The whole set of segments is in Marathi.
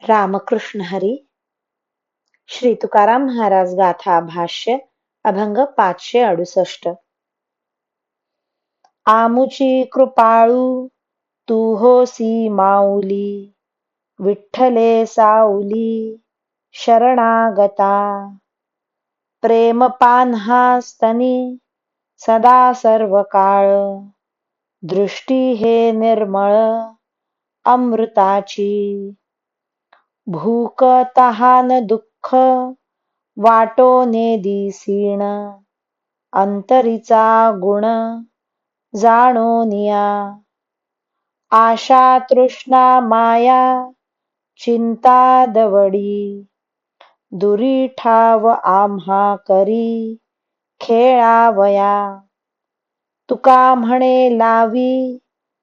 रामकृष्ण हरी. श्री तुकाराम महाराज गाथा भाष्य अभंग 568. आमुची कृपाळू तू होसी माऊली, विठ्ठले साऊली शरणागता. प्रेम पान्हास्तनी सदा सर्व काळ, दृष्टी हे निर्मळ अमृताची. भूक तहान दुःख वाटोने दिसीण, अंतरीचा गुण जाणोनिया. आशा तृष्णा माया चिंता दवडी, दुरी ठाव आम्हा करी खेळावया. तुका म्हणे लावी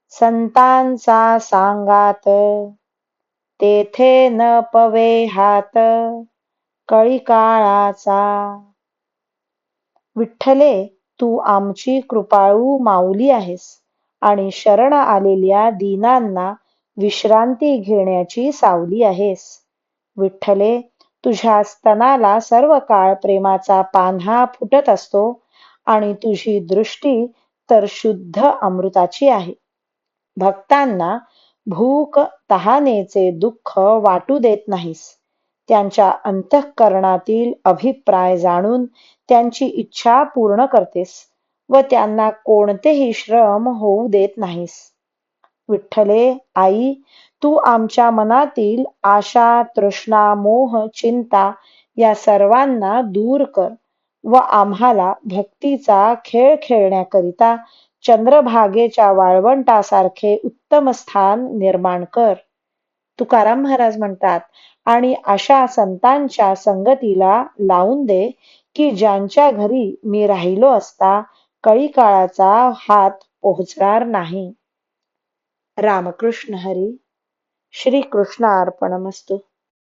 संतांचा सांगात, तेथे न पवे हात कळी काळाचा. विठ्ठले, तू आमची कृपाळू माऊली आहेस आणि शरण आलेल्या दीनांना विश्रांती घेण्याची सावली आहेस. विठ्ठले, तुझ्या स्तनाला सर्व काळ प्रेमाचा पान्हा फुटत असतो आणि तुझी दृष्टी तर शुद्ध अमृताची आहे. भक्तांना भूक तहानेचे दुःख वाटू देत नाहीस. त्यांच्या अंतःकरणातील अभिप्राय जाणून त्यांची इच्छा पूर्ण करतेस व त्यांना कोणतेही श्रम होऊ देत नाहीस. विठ्ठले, आई, तू आमच्या मनातील आशा तृष्णा मोह चिंता या सर्वांना दूर कर व आम्हाला भक्तीचा खेळ खेळण्याकरिता चंद्रभागेच्या वाळवंटासारखे उत्तम स्थान निर्माण कर. तुकाराम महाराज म्हणतात, आणि अशा संतांच्या संगतीला लावून दे की ज्यांच्या घरी मी राहिलो असता कळी काळाचा हात पोहोचणार नाही. रामकृष्ण हरी. श्री कृष्ण अर्पणमस्तु.